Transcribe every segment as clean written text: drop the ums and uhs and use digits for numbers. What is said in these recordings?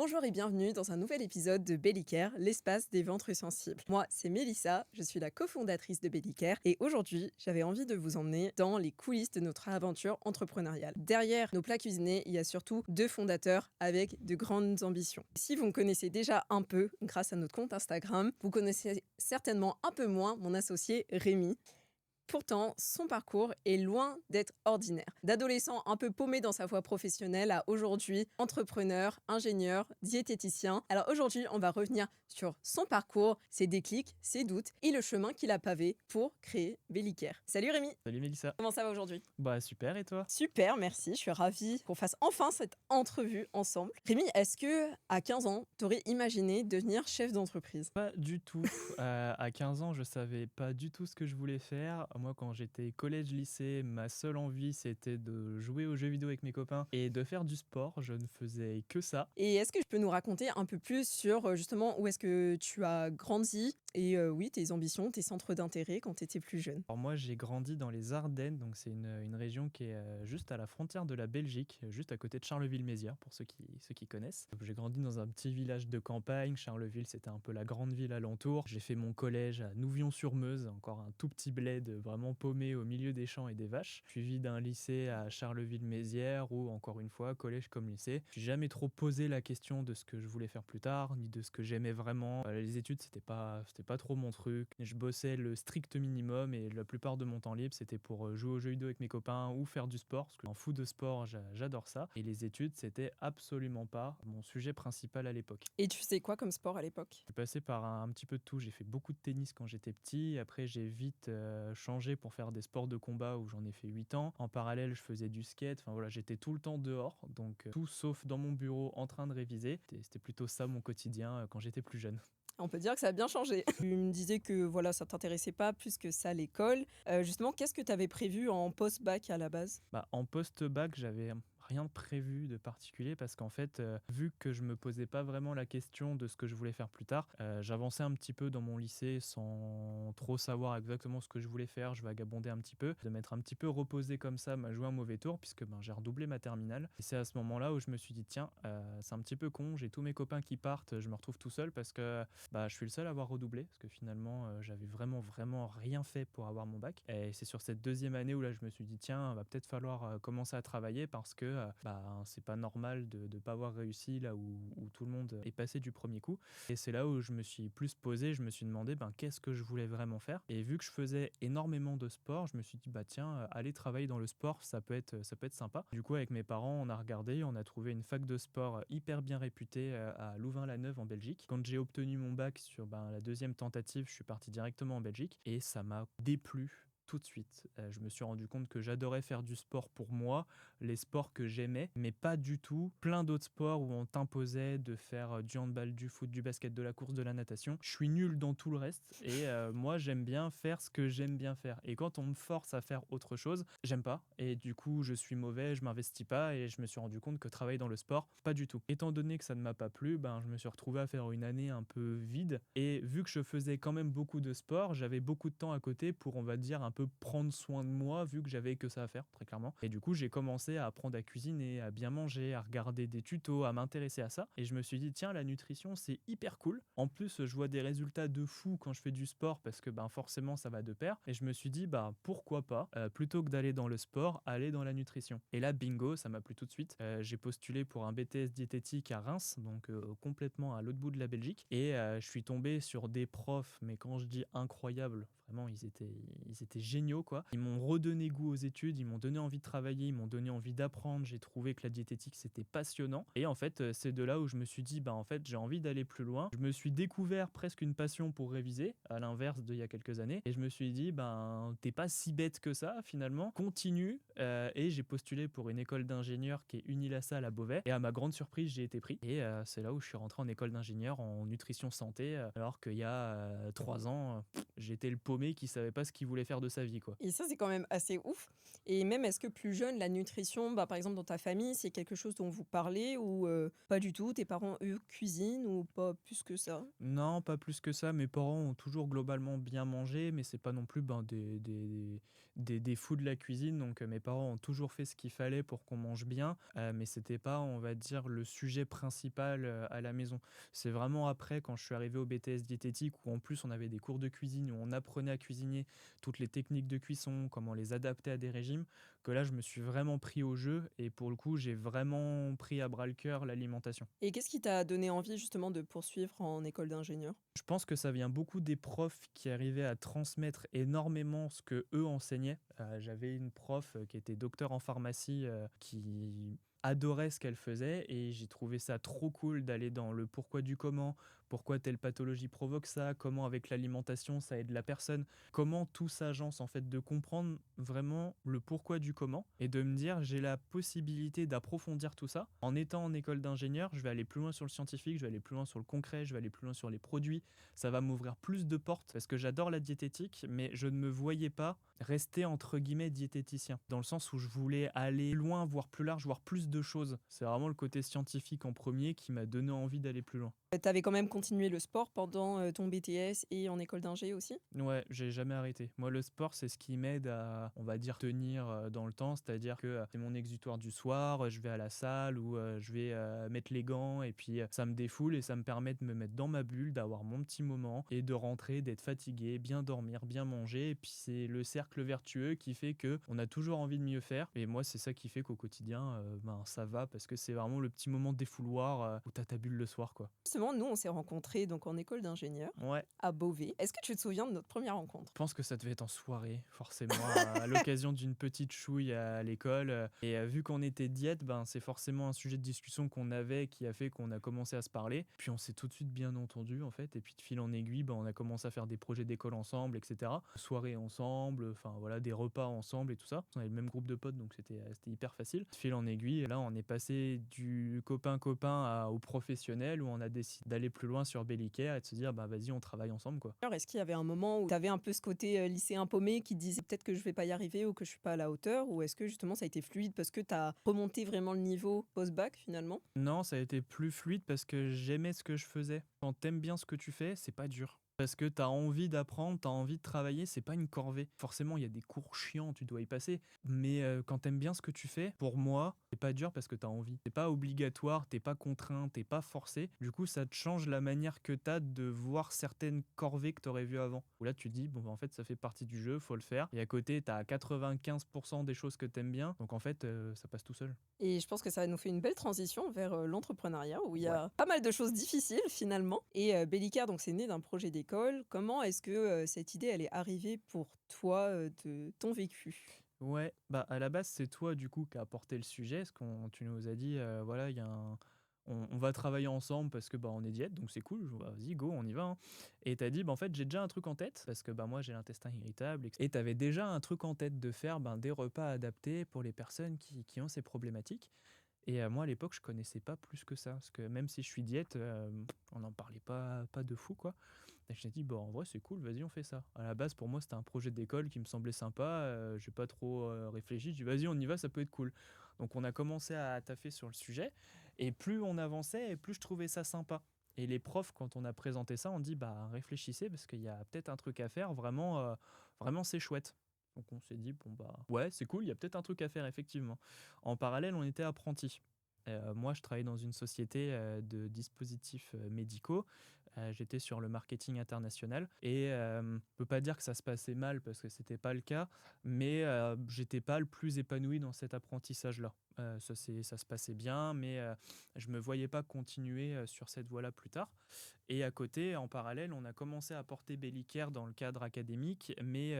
Bonjour et bienvenue dans un nouvel épisode de Bellicare, l'espace des ventres sensibles. Moi, c'est Mélissa, je suis la cofondatrice de Bellicare et aujourd'hui, j'avais envie de vous emmener dans les coulisses de notre aventure entrepreneuriale. Derrière nos plats cuisinés, il y a surtout deux fondateurs avec de grandes ambitions. Si vous me connaissez déjà un peu grâce à notre compte Instagram, vous connaissez certainement un peu moins mon associé Rémi. Pourtant, son parcours est loin d'être ordinaire. D'adolescent un peu paumé dans sa voie professionnelle à aujourd'hui entrepreneur, ingénieur, diététicien. Alors aujourd'hui, on va revenir sur son parcours, ses déclics, ses doutes et le chemin qu'il a pavé pour créer Bellicare. Salut Rémi, Salut Mélissa. comment ça va aujourd'hui? Bah super, et toi? Super, merci, je suis ravie qu'on fasse enfin cette entrevue ensemble. Rémi, est-ce que à 15 ans, t'aurais imaginé devenir chef d'entreprise? Pas du tout. À 15 ans, je savais pas du tout ce que je voulais faire. Moi, quand j'étais collège-lycée, ma seule envie, c'était de jouer aux jeux vidéo avec mes copains et de faire du sport. Je ne faisais que ça. Et est-ce que tu peux nous raconter un peu plus sur justement où est-ce que tu as grandi et oui, tes ambitions, tes centres d'intérêt quand tu étais plus jeune? Alors moi, j'ai grandi dans les Ardennes, donc c'est une région qui est juste à la frontière de la Belgique, juste à côté de Charleville-Mézières, pour ceux qui connaissent. J'ai grandi dans un petit village de campagne. Charleville, c'était un peu la grande ville alentour. J'ai fait mon collège à Nouvion-sur-Meuse, encore un tout petit bled vraiment paumé au milieu des champs et des vaches. Suivi d'un lycée à Charleville-Mézières, où encore une fois, collège comme lycée. J'ai jamais trop posé la question de ce que je voulais faire plus tard, ni de ce que j'aimais vraiment. Les études, c'était pas trop mon truc. Je bossais le strict minimum et la plupart de mon temps libre, c'était pour jouer aux jeux vidéo avec mes copains ou faire du sport, parce que en fou de sport, j'adore ça. Et les études, c'était absolument pas mon sujet principal à l'époque. Et tu faisais quoi comme sport à l'époque? Je suis passé par un petit peu de tout. J'ai fait beaucoup de tennis quand j'étais petit. Après, j'ai vite changé pour faire des sports de combat où j'en ai fait 8 ans. En parallèle, je faisais du skate. Enfin voilà, j'étais tout le temps dehors. Donc tout sauf dans mon bureau en train de réviser. C'était plutôt ça mon quotidien quand j'étais plus jeune. On peut dire que ça a bien changé. Tu me disais que voilà, ça t'intéressait pas plus que ça l'école. Justement, qu'est-ce que tu avais prévu en post-bac à la base? En post-bac, j'avais rien de prévu de particulier parce qu'en fait, vu que je me posais pas vraiment la question de ce que je voulais faire plus tard, j'avançais un petit peu dans mon lycée sans trop savoir exactement ce que je voulais faire. Je vagabondais un petit peu. De m'être un petit peu reposé comme ça m'a joué un mauvais tour puisque j'ai redoublé ma terminale. Et c'est à ce moment-là où je me suis dit, tiens, c'est un petit peu con, j'ai tous mes copains qui partent, je me retrouve tout seul parce que je suis le seul à avoir redoublé parce que finalement, j'avais vraiment rien fait pour avoir mon bac. Et c'est sur cette deuxième année où là, je me suis dit, tiens, va peut-être falloir commencer à travailler parce que c'est pas normal de ne pas avoir réussi là où tout le monde est passé du premier coup. Et c'est là où je me suis plus posé, je me suis demandé qu'est-ce que je voulais vraiment faire. Et vu que je faisais énormément de sport, je me suis dit tiens, aller travailler dans le sport, ça peut être sympa. Du coup, avec mes parents, on a regardé, on a trouvé une fac de sport hyper bien réputée à Louvain-la-Neuve en Belgique. Quand j'ai obtenu mon bac sur la deuxième tentative, je suis parti directement en Belgique et ça m'a déplu tout de suite. Je me suis rendu compte que j'adorais faire du sport pour moi, les sports que j'aimais, mais pas du tout plein d'autres sports où on t'imposait de faire du handball, du foot, du basket, de la course, de la natation. Je suis nul dans tout le reste et moi j'aime bien faire ce que j'aime bien faire. Et quand on me force à faire autre chose, j'aime pas. Et du coup je suis mauvais, je m'investis pas et je me suis rendu compte que travailler dans le sport, pas du tout. Étant donné que ça ne m'a pas plu, je me suis retrouvé à faire une année un peu vide. Et vu que je faisais quand même beaucoup de sport, j'avais beaucoup de temps à côté pour, on va dire, un peu prendre soin de moi vu que j'avais que ça à faire, très clairement. Et du coup, j'ai commencé à apprendre à cuisiner, à bien manger, à regarder des tutos, à m'intéresser à ça. Et je me suis dit, tiens, la nutrition, c'est hyper cool. En plus, je vois des résultats de fou quand je fais du sport parce que forcément, ça va de pair. Et je me suis dit, pourquoi pas, plutôt que d'aller dans le sport, aller dans la nutrition. Et là, bingo, ça m'a plu tout de suite. J'ai postulé pour un BTS diététique à Reims, donc complètement à l'autre bout de la Belgique. Et je suis tombé sur des profs, mais quand je dis incroyables, vraiment, ils étaient géniaux, quoi. Ils m'ont redonné goût aux études, ils m'ont donné envie de travailler, ils m'ont donné envie d'apprendre. J'ai trouvé que la diététique, c'était passionnant. Et en fait, c'est de là où je me suis dit, en fait, j'ai envie d'aller plus loin. Je me suis découvert presque une passion pour réviser, à l'inverse d'il y a quelques années. Et je me suis dit, t'es pas si bête que ça, finalement. Continue. Et j'ai postulé pour une école d'ingénieur qui est Unilassal à Beauvais. Et à ma grande surprise, j'ai été pris. Et c'est là où je suis rentré en école d'ingénieur en nutrition santé, alors qu'il y a 3 ans, j'étais le paumé qui savait pas ce qu'il voulait faire de sa sa vie, quoi. Et ça, c'est quand même assez ouf. Et même, est-ce que plus jeune, la nutrition, par exemple, dans ta famille, c'est quelque chose dont vous parlez ou pas du tout? Tes parents, eux, cuisinent ou pas plus que ça? Non, pas plus que ça. Mes parents ont toujours globalement bien mangé, mais c'est pas non plus des fous de la cuisine. Donc, mes parents ont toujours fait ce qu'il fallait pour qu'on mange bien, mais c'était pas, on va dire, le sujet principal à la maison. C'est vraiment après, quand je suis arrivé au BTS diététique, où en plus on avait des cours de cuisine, où on apprenait à cuisiner toutes les techniques de cuisson, comment les adapter à des régimes, que là je me suis vraiment pris au jeu et pour le coup j'ai vraiment pris à bras le cœur l'alimentation. Et qu'est-ce qui t'a donné envie justement de poursuivre en école d'ingénieur? Je pense que ça vient beaucoup des profs qui arrivaient à transmettre énormément ce que eux enseignaient. J'avais une prof qui était docteur en pharmacie qui adorait ce qu'elle faisait et j'ai trouvé ça trop cool d'aller dans le pourquoi du comment, pourquoi telle pathologie provoque ça, comment avec l'alimentation ça aide la personne, comment tout s'agence en fait, de comprendre vraiment le pourquoi du comment et de me dire j'ai la possibilité d'approfondir tout ça. En étant en école d'ingénieur, je vais aller plus loin sur le scientifique, je vais aller plus loin sur le concret, je vais aller plus loin sur les produits, ça va m'ouvrir plus de portes parce que j'adore la diététique, mais je ne me voyais pas rester entre guillemets diététicien, dans le sens où je voulais aller loin, voir plus large, voir plus de choses. C'est vraiment le côté scientifique en premier qui m'a donné envie d'aller plus loin. T'avais quand même continué le sport pendant ton BTS et en école d'ingé aussi? Ouais, j'ai jamais arrêté. Moi, le sport, c'est ce qui m'aide à, on va dire, tenir dans le temps. C'est-à-dire que c'est mon exutoire du soir, je vais à la salle ou je vais mettre les gants et puis ça me défoule et ça me permet de me mettre dans ma bulle, d'avoir mon petit moment et de rentrer, d'être fatigué, bien dormir, bien manger. Et puis c'est le cercle vertueux qui fait que on a toujours envie de mieux faire. Et moi, c'est ça qui fait qu'au quotidien, ça va parce que c'est vraiment le petit moment défouloir où t'as ta bulle le soir, quoi. Justement, nous, on s'est rencontrés donc en école d'ingénieur Ouais. à Beauvais. Est-ce que tu te souviens de notre première rencontre? Je pense que ça devait être en soirée, forcément, à l'occasion d'une petite chouille à l'école. Et vu qu'on était diète, ben, c'est forcément un sujet de discussion qu'on avait qui a fait qu'on a commencé à se parler. Puis on s'est tout de suite bien entendu, en fait. Et puis de fil en aiguille, ben, on a commencé à faire des projets d'école ensemble, etc. Soirées ensemble, enfin voilà, des repas ensemble et tout ça. On avait le même groupe de potes, donc c'était hyper facile. De fil en aiguille, et là, on est passé du copain-copain au professionnel où on a décidé d'aller plus loin sur Bellicare et de se dire, bah vas-y, on travaille ensemble, quoi. Alors, est-ce qu'il y avait un moment où tu avais un peu ce côté lycéen paumé qui te disait peut-être que je vais pas y arriver ou que je suis pas à la hauteur? Ou est-ce que justement ça a été fluide parce que tu as remonté vraiment le niveau post-bac finalement? Non, ça a été plus fluide parce que j'aimais ce que je faisais. Quand t'aimes bien ce que tu fais, c'est pas dur. Parce que t'as envie d'apprendre, t'as envie de travailler, c'est pas une corvée. Forcément, il y a des cours chiants, tu dois y passer. Mais quand t'aimes bien ce que tu fais, pour moi, c'est pas dur parce que t'as envie. C'est pas obligatoire, t'es pas contraint, t'es pas forcé. Du coup, ça te change la manière que t'as de voir certaines corvées que t'aurais vues avant. Où là, tu te dis, bon, en fait, ça fait partie du jeu, faut le faire. Et à côté, t'as 95% des choses que t'aimes bien. Donc en fait, ça passe tout seul. Et je pense que ça nous fait une belle transition vers l'entrepreneuriat où il y Ouais. a pas mal de choses difficiles finalement. Et Bellicare, donc c'est né d'un projet d'école. Comment est-ce que cette idée, elle est arrivée pour toi de ton vécu? Ouais, bah à la base, c'est toi du coup qui a apporté le sujet, parce qu'on tu nous as dit voilà, il y a un on va travailler ensemble parce que bah on est diète, donc c'est cool, bah, vas-y go, on y va, hein. Et t'as dit bah en fait, j'ai déjà un truc en tête parce que bah moi j'ai l'intestin irritable et t'avais déjà un truc en tête de faire ben, des repas adaptés pour les personnes qui ont ces problématiques. Et moi, à l'époque, je connaissais pas plus que ça. Parce que même si je suis diète, on n'en parlait pas de fou, quoi. Et je t'ai dit, bon, en vrai, c'est cool, vas-y, on fait ça. À la base, pour moi, c'était un projet d'école qui me semblait sympa. J'ai pas trop réfléchi. J'ai dit, vas-y, on y va, ça peut être cool. Donc, on a commencé à taffer sur le sujet. Et plus on avançait, et plus je trouvais ça sympa. Et les profs, quand on a présenté ça, on dit, bah, réfléchissez, parce qu'il y a peut-être un truc à faire. Vraiment, vraiment c'est chouette. Donc on s'est dit, bon bah ouais, c'est cool, il y a peut-être un truc à faire, effectivement. En parallèle, on était apprentis. Moi, je travaillais dans une société de dispositifs médicaux. J'étais sur le marketing international et je ne peux pas dire que ça se passait mal parce que c'était pas le cas, mais j'étais pas le plus épanoui dans cet apprentissage-là. Ça se passait bien, mais je me voyais pas continuer sur cette voie-là plus tard. Et à côté, en parallèle, on a commencé à porter Bellicare dans le cadre académique, mais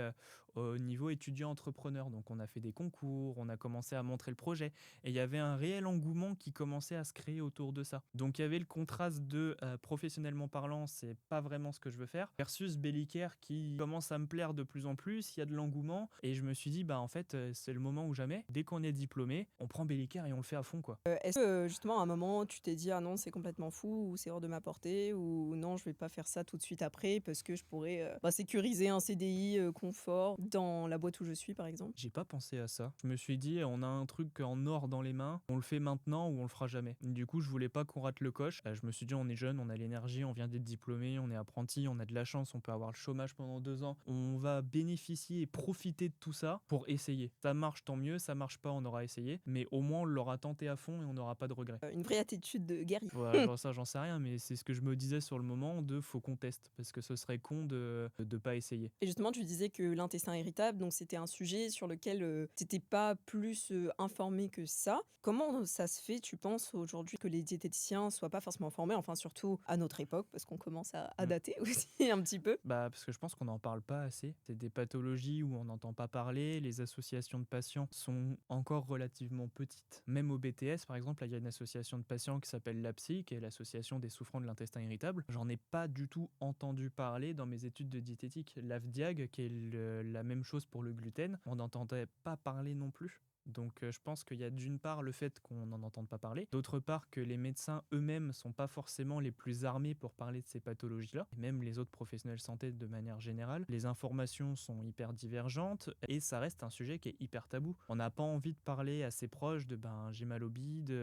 au niveau étudiant-entrepreneur. Donc on a fait des concours, on a commencé à montrer le projet. Et il y avait un réel engouement qui commençait à se créer autour de ça. Donc il y avait le contraste de professionnellement parlant, parlant, c'est pas vraiment ce que je veux faire. Versus Bellicare qui commence à me plaire de plus en plus, il y a de l'engouement. Et je me suis dit, bah en fait, c'est le moment ou jamais. Dès qu'on est diplômé, on prend Bellicare et on le fait à fond, quoi. Est-ce que justement à un moment tu t'es dit: «Ah non, c'est complètement fou» ou «C'est hors de ma portée» ou «Non, je vais pas faire ça tout de suite après parce que je pourrais, sécuriser un CDI, confort dans la boîte où je suis», par exemple? J'ai pas pensé à ça. Je me suis dit, on a un truc en or dans les mains, on le fait maintenant ou on le fera jamais. Du coup, je voulais pas qu'on rate le coche. Je me suis dit, on est jeune, on a l'énergie, on vient d'être diplômé, on est apprenti, on a de la chance, on peut avoir le chômage pendant 2 ans. On va bénéficier et profiter de tout ça pour essayer. Ça marche, tant mieux, ça marche pas, on aura essayé, mais au moins on l'aura tenté à fond et on n'aura pas de regrets. Une vraie attitude de guerrier. Voilà, genre ça, j'en sais rien, mais c'est ce que je me disais sur le moment de faut qu'on teste, parce que ce serait con de pas essayer. Et justement, tu disais que l'intestin irritable, donc c'était un sujet sur lequel tu n'étais pas plus informé que ça. Comment ça se fait, tu penses, aujourd'hui, que les diététiciens soient pas forcément formés, enfin surtout à notre époque, parce qu'on commence à Mm. dater aussi un petit peu. Bah, parce que je pense qu'on n'en parle pas assez. C'est des pathologies où on n'entend pas parler. Les associations de patients sont encore relativement petites. Même au BTS, par exemple, là, il y a une association de patients qui s'appelle l'APSI, qui est l'association des souffrants de l'intestin irritable. J'en ai pas du tout entendu parler dans mes études de diététique. L'AFDIAG, qui est la même chose pour le gluten, on n'entendait pas parler non plus. Donc je pense qu'il y a d'une part le fait qu'on n'en entende pas parler, d'autre part que les médecins eux-mêmes sont pas forcément les plus armés pour parler de ces pathologies-là, et même les autres professionnels de santé de manière générale. Les informations sont hyper divergentes et ça reste un sujet qui est hyper tabou. On n'a pas envie de parler à ses proches de j'ai mal au bide,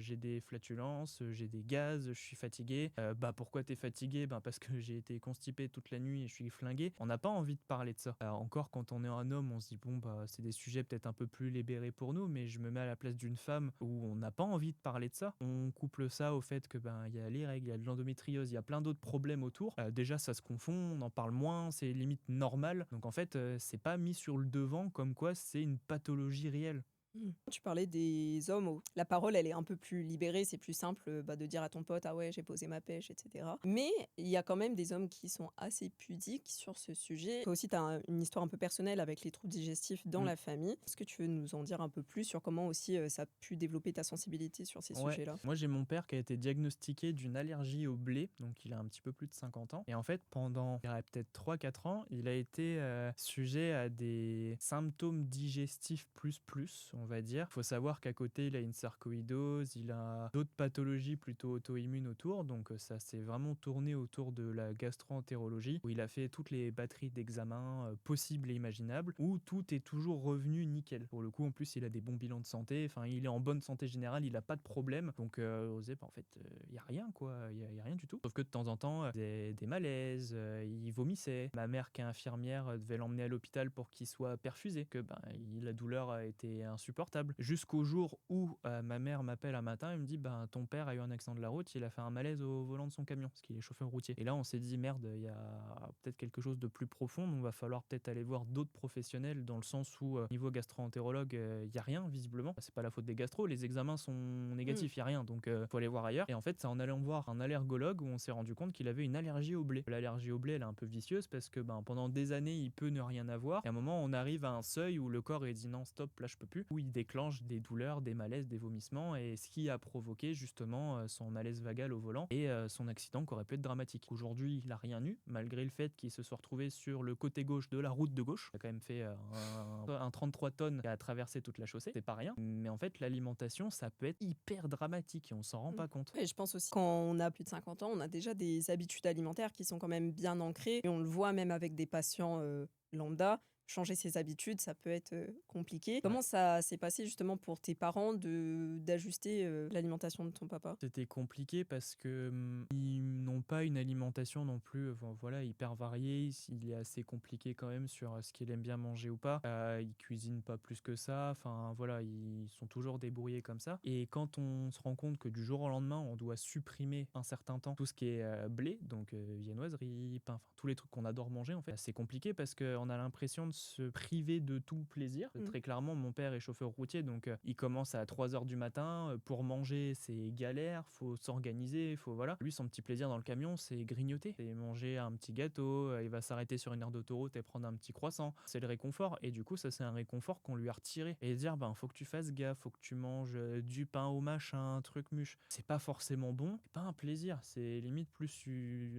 j'ai des flatulences, j'ai des gaz, je suis fatigué. Pourquoi t'es fatigué? Parce que j'ai été constipé toute la nuit et je suis flingué. On n'a pas envie de parler de ça. Encore quand on est un homme, on se dit c'est des sujets peut-être un peu plus libérés pour nous, mais je me mets à la place d'une femme où on n'a pas envie de parler de ça. On couple ça au fait que il y a les règles, il y a de l'endométriose, il y a plein d'autres problèmes autour. Déjà ça se confond, on en parle moins, c'est limite normal. Donc en fait, c'est pas mis sur le devant comme quoi c'est une pathologie réelle. Tu parlais des hommes où la parole, elle est un peu plus libérée, c'est plus simple de dire à ton pote: «Ah ouais, j'ai posé ma pêche», et cetera. Mais il y a quand même des hommes qui sont assez pudiques sur ce sujet. Toi aussi, tu as une histoire un peu personnelle avec les troubles digestifs dans Mm. la famille. Est-ce que tu veux nous en dire un peu plus sur comment aussi ça a pu développer ta sensibilité sur ces Ouais, sujets-là? moi j'ai mon père qui a été diagnostiqué d'une allergie au blé, donc il a un petit peu plus de 50 ans. Et en fait, pendant je dirais, peut-être 3-4 ans, il a été sujet à des symptômes digestifs on va dire. Il faut savoir qu'à côté, il a une sarcoïdose, il a d'autres pathologies plutôt auto-immunes autour, donc ça s'est vraiment tourné autour de la gastro-entérologie, où il a fait toutes les batteries d'examens possibles et imaginables, où tout est toujours revenu nickel. Pour le coup, en plus, il a des bons bilans de santé, enfin, il est en bonne santé générale, il a pas de problème, donc osez, en fait, il y a rien, quoi, il y a rien du tout. Sauf que de temps en temps, des malaises, il vomissait. Ma mère, qui est infirmière, devait l'emmener à l'hôpital pour qu'il soit perfusé, que la douleur a été insupportable. Jusqu'au jour où ma mère m'appelle un matin et me dit ton père a eu un accident de la route, il a fait un malaise au volant de son camion, parce qu'il est chauffeur routier. Et là, on s'est dit merde, il y a peut-être quelque chose de plus profond, donc il va falloir peut-être aller voir d'autres professionnels, dans le sens où niveau gastro-entérologue, il y a rien visiblement. C'est pas la faute des gastro, les examens sont négatifs, il y a rien, donc faut aller voir ailleurs. Et en fait, c'est en allant voir un allergologue où on s'est rendu compte qu'il avait une allergie au blé. L'allergie au blé, elle est un peu vicieuse parce que pendant des années, il peut ne rien avoir. Et à un moment, on arrive à un seuil où le corps est dit non, stop, là je peux plus, où il déclenche des douleurs, des malaises, des vomissements, et ce qui a provoqué justement son malaise vagal au volant et son accident qui aurait pu être dramatique. Aujourd'hui, il a rien eu, malgré le fait qu'il se soit retrouvé sur le côté gauche de la route de gauche. Il a quand même fait un 33 tonnes qui a traversé toute la chaussée, c'est pas rien. Mais en fait, l'alimentation, ça peut être hyper dramatique et on s'en rend pas compte. Et je pense aussi quand on a plus de 50 ans, on a déjà des habitudes alimentaires qui sont quand même bien ancrées et on le voit même avec des patients lambda. Changer ses habitudes, ça peut être compliqué. Comment ça s'est passé justement pour tes parents d'ajuster l'alimentation de ton papa? C'était compliqué parce que ils n'ont pas une alimentation non plus voilà, hyper variée. Il est assez compliqué quand même sur ce qu'il aime bien manger ou pas. Ils cuisinent pas plus que ça. Enfin voilà, ils sont toujours débrouillés comme ça. Et quand on se rend compte que du jour au lendemain, on doit supprimer un certain temps tout ce qui est blé, donc viennoiserie, pain, enfin tous les trucs qu'on adore manger en fait, c'est compliqué parce qu'on a l'impression de se priver de tout plaisir. Très clairement, mon père est chauffeur routier, donc il commence à 3 heures du matin. Pour manger, c'est galère, faut s'organiser, faut voilà. Lui, son petit plaisir dans le camion, c'est grignoter, c'est manger un petit gâteau. Il va s'arrêter sur une aire d'autoroute et prendre un petit croissant. C'est le réconfort. Et du coup, ça, c'est un réconfort qu'on lui a retiré. Et dire, ben, faut que tu fasses gaffe, faut que tu manges du pain au machin, truc muche. C'est pas forcément bon, c'est pas un plaisir. C'est limite plus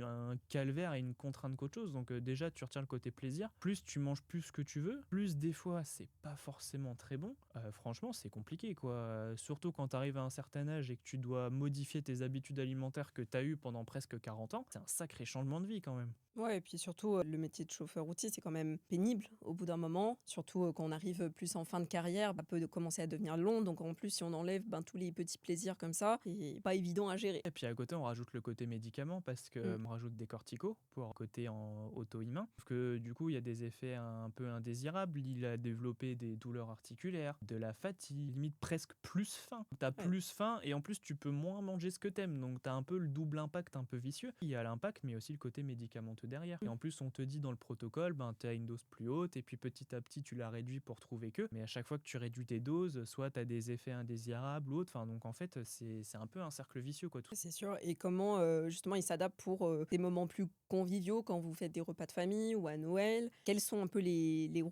un calvaire et une contrainte qu'autre chose. Donc déjà, tu retiens le côté plaisir. Plus tu manges plus que tu veux, plus des fois, c'est pas forcément très bon. Franchement, c'est compliqué, quoi. Surtout quand tu arrives à un certain âge et que tu dois modifier tes habitudes alimentaires que tu as eues pendant presque 40 ans. C'est un sacré changement de vie quand même. Ouais, et puis surtout, le métier de chauffeur routier, c'est quand même pénible au bout d'un moment. Surtout quand on arrive plus en fin de carrière, peut commencer à devenir long. Donc en plus, si on enlève tous les petits plaisirs comme ça, c'est pas évident à gérer. Et puis à côté, on rajoute le côté médicament parce qu'on rajoute des corticos pour côté en auto-immun. Sauf que du coup, il y a des effets un peu indésirables. Il a développé des douleurs articulaires, de la fatigue, limite presque plus faim. T'as plus faim et en plus, tu peux moins manger ce que t'aimes. Donc t'as un peu le double impact un peu vicieux. Il y a l'impact, mais aussi le côté médicamenteux derrière. Et en plus, on te dit dans le protocole, t'as une dose plus haute et puis petit à petit, tu la réduis pour trouver que. Mais à chaque fois que tu réduis tes doses, soit t'as des effets indésirables ou autres. Enfin, donc en fait, c'est un peu un cercle vicieux, quoi. Tout. C'est sûr. Et comment justement il s'adapte pour des moments plus conviviaux quand vous faites des repas de famille ou à Noël? Quelles sont un peu les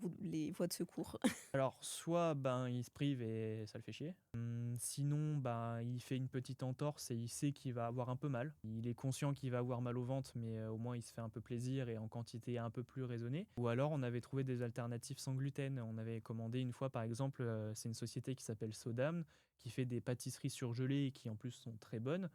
voies de secours? Alors, soit il se prive et ça le fait chier. Sinon, il fait une petite entorse et il sait qu'il va avoir un peu mal. Il est conscient qu'il va avoir mal au ventre, mais au moins il se fait un peu plaisir et en quantité un peu plus raisonnée. Ou alors, on avait trouvé des alternatives sans gluten. On avait commandé une fois, par exemple, c'est une société qui s'appelle Sodam, qui fait des pâtisseries surgelées et qui en plus sont très bonnes.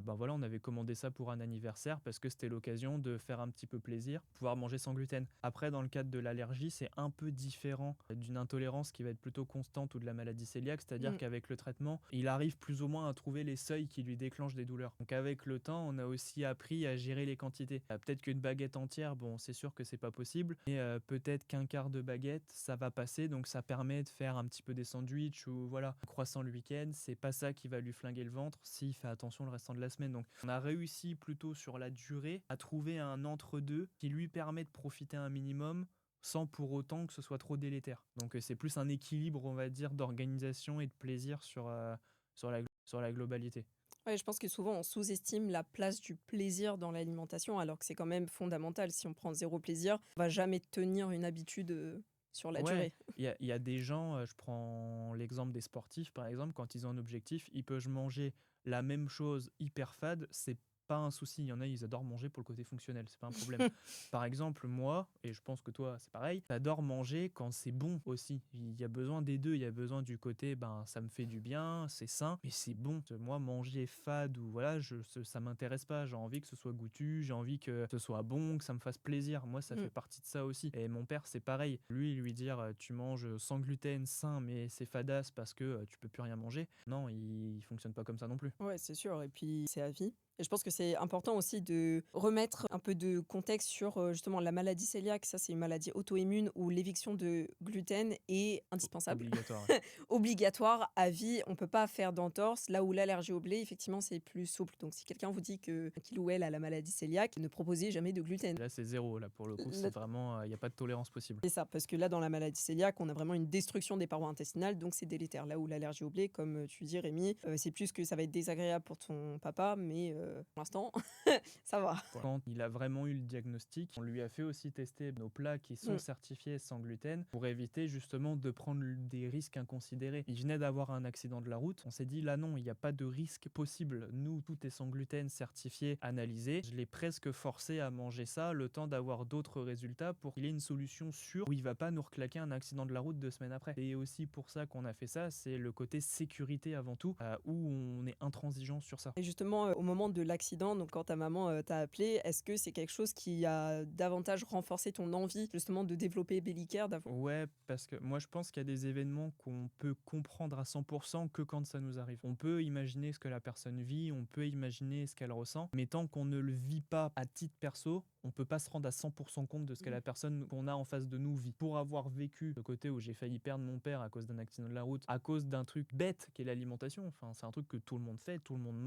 Voilà, on avait commandé ça pour un anniversaire parce que c'était l'occasion de faire un petit peu plaisir, pouvoir manger sans gluten. Après, dans le cadre de l'allergie, c'est un peu différent d'une intolérance qui va être plutôt constante ou de la maladie cœliaque, c'est-à-dire qu'avec le traitement, il arrive plus ou moins à trouver les seuils qui lui déclenchent des douleurs. Donc avec le temps, on a aussi appris à gérer les quantités. Peut-être qu'une baguette entière, bon, c'est sûr que c'est pas possible, mais peut-être qu'un quart de baguette, ça va passer, donc ça permet de faire un petit peu des sandwichs ou voilà, un croissant le week-end. C'est pas ça qui va lui flinguer le ventre s'il fait attention le reste de la semaine. Donc on a réussi plutôt sur la durée à trouver un entre-deux qui lui permet de profiter un minimum sans pour autant que ce soit trop délétère. Donc c'est plus un équilibre, on va dire, d'organisation et de plaisir sur la globalité. Ouais, je pense que souvent on sous-estime la place du plaisir dans l'alimentation alors que c'est quand même fondamental. Si on prend zéro plaisir, on va jamais tenir une habitude sur la durée. Il y a des gens, je prends l'exemple des sportifs par exemple, quand ils ont un objectif, ils peuvent manger la même chose hyper fade, c'est pas un souci. Il y en a, ils adorent manger pour le côté fonctionnel, c'est pas un problème. Par exemple, moi, et je pense que toi c'est pareil, j'adore manger quand c'est bon aussi. Il y a besoin des deux, il y a besoin du côté, ça me fait du bien, c'est sain, mais c'est bon. Moi, manger fade ou voilà, ça m'intéresse pas. J'ai envie que ce soit goûtu, j'ai envie que ce soit bon, que ça me fasse plaisir. Moi, ça fait partie de ça aussi. Et mon père, c'est pareil. Lui dire, tu manges sans gluten, sain, mais c'est fadasse parce que tu peux plus rien manger. Non, il fonctionne pas comme ça non plus. Ouais, c'est sûr. Et puis c'est à vie. Et je pense que c'est important aussi de remettre un peu de contexte sur justement la maladie cœliaque. Ça, c'est une maladie auto-immune où l'éviction de gluten est indispensable. Obligatoire. Obligatoire à vie. On peut pas faire d'entorse. Là où l'allergie au blé, effectivement, c'est plus souple. Donc si quelqu'un vous dit qu'il ou elle a la maladie cœliaque, ne proposez jamais de gluten. Là, c'est zéro. Là, pour le coup, c'est vraiment, il n'y a pas de tolérance possible. C'est ça, parce que là, dans la maladie cœliaque, on a vraiment une destruction des parois intestinales, donc c'est délétère. Là où l'allergie au blé, comme tu dis, Rémi, c'est plus que ça va être désagréable pour ton papa, mais pour l'instant, ça va. Quand il a vraiment eu le diagnostic, on lui a fait aussi tester nos plats qui sont certifiés sans gluten pour éviter justement de prendre des risques inconsidérés. Il venait d'avoir un accident de la route. On s'est dit là non, il n'y a pas de risque possible. Nous, tout est sans gluten, certifié, analysé. Je l'ai presque forcé à manger ça le temps d'avoir d'autres résultats pour qu'il ait une solution sûre où il va pas nous reclaquer un accident de la route 2 semaines après. Et aussi pour ça qu'on a fait ça, c'est le côté sécurité avant tout, où on est intransigeant sur ça. Et justement, au moment de l'accident, donc quand ta maman t'a appelé, est-ce que c'est quelque chose qui a davantage renforcé ton envie justement de développer Bellicare? Ouais, parce que moi je pense qu'il y a des événements qu'on peut comprendre à 100% que quand ça nous arrive. On peut imaginer ce que la personne vit, on peut imaginer ce qu'elle ressent, mais tant qu'on ne le vit pas à titre perso, on peut pas se rendre à 100% compte de ce que la personne qu'on a en face de nous vit. Pour avoir vécu le côté où j'ai failli perdre mon père à cause d'un accident de la route, à cause d'un truc bête qui est l'alimentation, enfin c'est un truc que tout le monde fait, tout le monde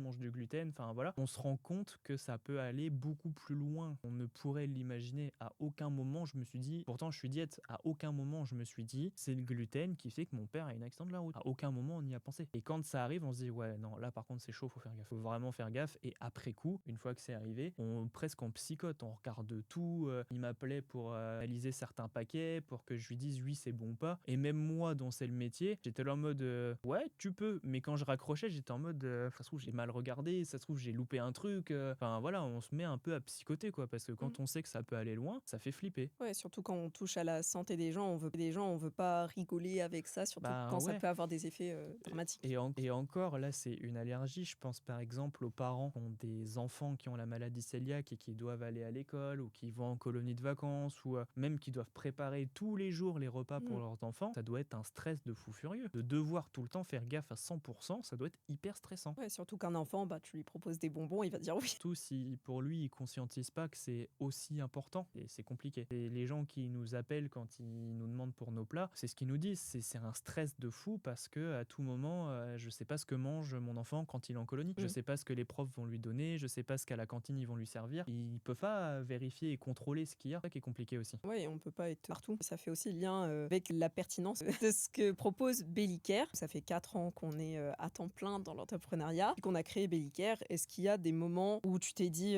mange du gluten, gluten, enfin voilà, on se rend compte que ça peut aller beaucoup plus loin. On ne pourrait l'imaginer. À aucun moment je me suis dit, pourtant je suis diète, à aucun moment je me suis dit c'est le gluten qui fait que mon père a une accident de la route. À aucun moment on y a pensé. Et quand ça arrive, on se dit ouais non, là par contre c'est chaud, faut faire gaffe. Faut vraiment faire gaffe. Et après coup, une fois que c'est arrivé, on presque en psychote, on regarde tout. Il m'appelait pour analyser certains paquets, pour que je lui dise oui c'est bon ou pas. Et même moi dont c'est le métier, j'étais là en mode ouais tu peux. Mais quand je raccrochais, j'étais en mode ça se trouve j'ai mal regardé, ça se trouve j'ai loupé un truc. Enfin voilà, on se met un peu à psychoter quoi, parce que Mmh. quand on sait que ça peut aller loin, ça fait flipper. Ouais, surtout quand on touche à la santé des gens, on veut pas rigoler avec ça, surtout Bah quand ça ouais. peut avoir des effets, dramatiques. Et encore, là, c'est une allergie. Je pense par exemple aux parents qui ont des enfants qui ont la maladie cœliaque et qui doivent aller à l'école ou qui vont en colonie de vacances ou même qui doivent préparer tous les jours les repas pour Mmh. leurs enfants. Ça doit être un stress de fou furieux. De devoir tout le temps faire gaffe à 100%, ça doit être hyper stressant. Ouais, surtout qu'un enfant, bah, tu lui proposes des bonbons, il va dire oui. Surtout si pour lui il conscientise pas que c'est aussi important et c'est compliqué. Et les gens qui nous appellent quand ils nous demandent pour nos plats, c'est ce qu'ils nous disent, c'est un stress de fou parce que à tout moment je sais pas ce que mange mon enfant quand il est en colonie, je Mmh. sais pas ce que les profs vont lui donner, je sais pas ce qu'à la cantine ils vont lui servir, ils peuvent pas vérifier et contrôler ce qu'il y a, c'est ça qui est compliqué aussi. Ouais, on peut pas être partout. Ça fait aussi lien, avec la pertinence de ce que propose Bellicare. Ça fait 4 ans qu'on est, à temps plein dans l'entrepreneuriat et qu'on a créé Bellicare. Est-ce qu'il y a des moments où tu t'es dit: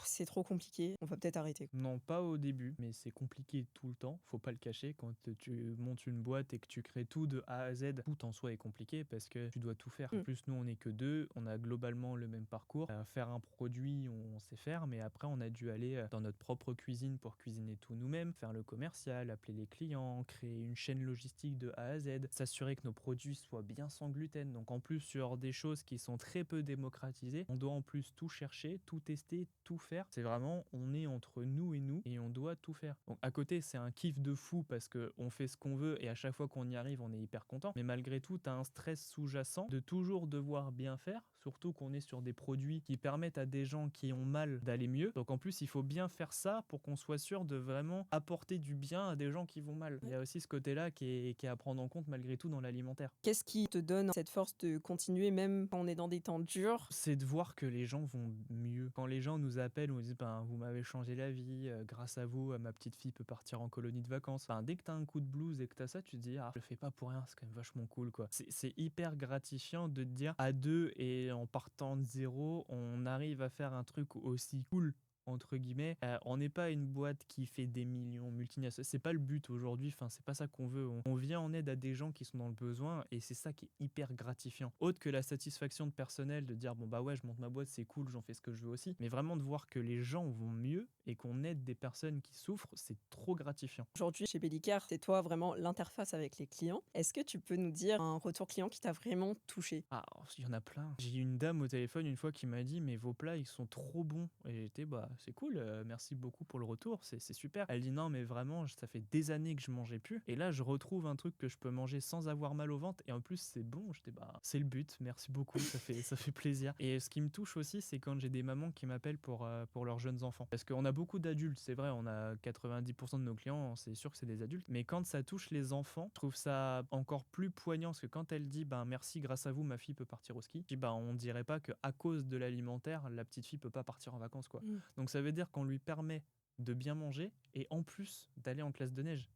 «C'est trop compliqué, on va peut-être arrêter»? Non, pas au début, mais c'est compliqué tout le temps, faut pas le cacher. Quand tu montes une boîte et que tu crées tout de A à Z, tout en soi est compliqué parce que tu dois tout faire. En Mmh. plus, nous, on est que deux, on a globalement le même parcours. Faire un produit, on sait faire, mais après, on a dû aller dans notre propre cuisine pour cuisiner tout nous-mêmes, faire le commercial, appeler les clients, créer une chaîne logistique de A à Z, s'assurer que nos produits soient bien sans gluten. Donc, en plus, sur des choses qui sont très peu démocratisées, on doit en plus tout chercher, tout tester, tout faire. C'est vraiment, on est entre nous et on doit tout faire. Donc à côté, c'est un kiff de fou parce que on fait ce qu'on veut et à chaque fois qu'on y arrive, on est hyper content. Mais malgré tout, tu as un stress sous-jacent de toujours devoir bien faire, surtout qu'on est sur des produits qui permettent à des gens qui ont mal d'aller mieux. Donc en plus, il faut bien faire ça pour qu'on soit sûr de vraiment apporter du bien à des gens qui vont mal. Il y a aussi ce côté-là qui est à prendre en compte malgré tout dans l'alimentaire. Qu'est-ce qui te donne cette force de continuer même quand on est dans des temps durs? C'est de voir que les gens vont mieux. Quand les gens nous appellent, on nous dit ben, vous m'avez changé la vie, grâce à vous, ma petite fille peut partir en colonie de vacances. Enfin, dès que t'as un coup de blues et que t'as ça, tu te dis ah, je le fais pas pour rien, c'est quand même vachement cool quoi. C'est hyper gratifiant de te dire à deux et en partant de zéro, on arrive à faire un truc aussi cool entre guillemets. On n'est pas une boîte qui fait des millions multinationales, c'est pas le but aujourd'hui, enfin c'est pas ça qu'on veut. On vient en aide à des gens qui sont dans le besoin et c'est ça qui est hyper gratifiant. Autre que la satisfaction de personnel de dire bon bah ouais je monte ma boîte, c'est cool, j'en fais ce que je veux aussi, mais vraiment de voir que les gens vont mieux et qu'on aide des personnes qui souffrent, c'est trop gratifiant. Aujourd'hui, chez Bellicare, c'est toi vraiment l'interface avec les clients. Est-ce que tu peux nous dire un retour client qui t'a vraiment touché? Ah, il y en a plein. J'ai eu une dame au téléphone une fois qui m'a dit mais vos plats ils sont trop bons. Et j'étais bah c'est cool, merci beaucoup pour le retour, c'est super. Elle dit non mais vraiment ça fait des années que je mangeais plus et là je retrouve un truc que je peux manger sans avoir mal au ventre et en plus c'est bon. J'étais bah c'est le but, merci beaucoup, ça fait plaisir. Et ce qui me touche aussi c'est quand j'ai des mamans qui m'appellent pour leurs jeunes enfants. Parce qu'on a beaucoup d'adultes, c'est vrai, on a 90% de nos clients, c'est sûr que c'est des adultes, mais quand ça touche les enfants, je trouve ça encore plus poignant parce que quand elle dit ben merci grâce à vous ma fille peut partir au ski, je dis bah on dirait pas que à cause de l'alimentaire la petite fille peut pas partir en vacances quoi. Mmh. Donc ça veut dire qu'on lui permet de bien manger et en plus d'aller en classe de neige.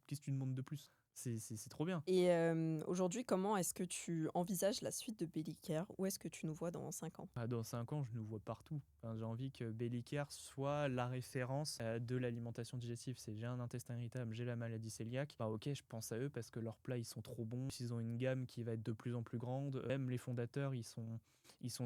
Qu'est-ce que tu demandes de plus? C'est trop bien. Et aujourd'hui, comment est-ce que tu envisages la suite de Bellicare? Où est-ce que tu nous vois dans 5 ans? Ah, dans 5 ans, je nous vois partout. Enfin, j'ai envie que Bellicare soit la référence de l'alimentation digestive. C'est j'ai un intestin irritable, j'ai la maladie cœliaque. Bah ok, je pense à eux parce que leurs plats ils sont trop bons. Ils ont une gamme qui va être de plus en plus grande. Même les fondateurs, ils sont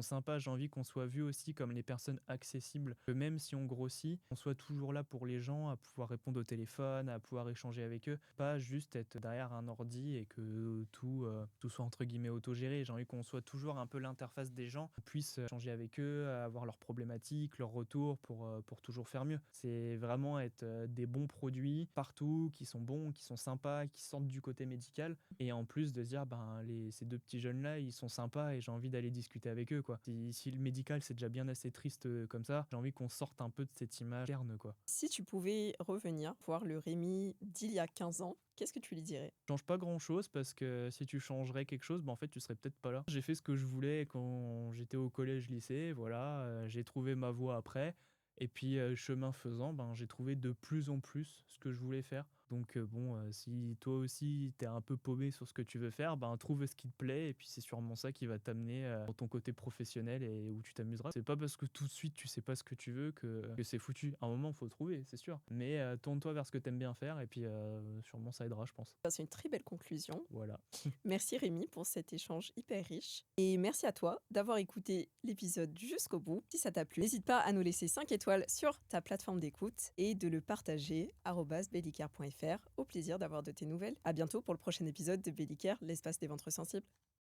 sympas. J'ai envie qu'on soit vu aussi comme les personnes accessibles. Que même si on grossit, on soit toujours là pour les gens, à pouvoir répondre au téléphone, à pouvoir échanger avec eux. Pas juste être derrière un ordi et que tout soit entre guillemets autogéré. J'ai envie qu'on soit toujours un peu l'interface des gens, qu'on puisse échanger avec eux, avoir leurs problématiques, leurs retours pour toujours faire mieux. C'est vraiment être des bons produits partout, qui sont bons, qui sont sympas, qui sortent du côté médical. Et en plus de se dire, ben, ces deux petits jeunes-là, ils sont sympas et j'ai envie d'aller discuter avec avec eux, quoi. Si le médical, c'est déjà bien assez triste comme ça, j'ai envie qu'on sorte un peu de cette image terne, quoi. Si tu pouvais revenir voir le Rémi d'il y a 15 ans, qu'est-ce que tu lui dirais? Change pas grand-chose parce que si tu changerais quelque chose, bah, en fait, tu serais peut-être pas là. J'ai fait ce que je voulais quand j'étais au collège, lycée, voilà, j'ai trouvé ma voie après et puis, chemin faisant, ben, j'ai trouvé de plus en plus ce que je voulais faire. Donc, bon, si toi aussi tu es un peu paumé sur ce que tu veux faire, ben, trouve ce qui te plaît et puis c'est sûrement ça qui va t'amener, dans ton côté professionnel et où tu t'amuseras. C'est pas parce que tout de suite tu sais pas ce que tu veux que c'est foutu. À un moment, faut trouver, c'est sûr, mais, tourne-toi vers ce que tu aimes bien faire et puis, sûrement ça aidera, je pense. C'est une très belle conclusion. Voilà. Merci Rémi pour cet échange hyper riche. Et merci à toi d'avoir écouté l'épisode jusqu'au bout. Si ça t'a plu, n'hésite pas à nous laisser 5 étoiles sur ta plateforme d'écoute et de le partager @bellicare.fr. Au plaisir d'avoir de tes nouvelles. À bientôt pour le prochain épisode de Bellicare, l'espace des ventres sensibles.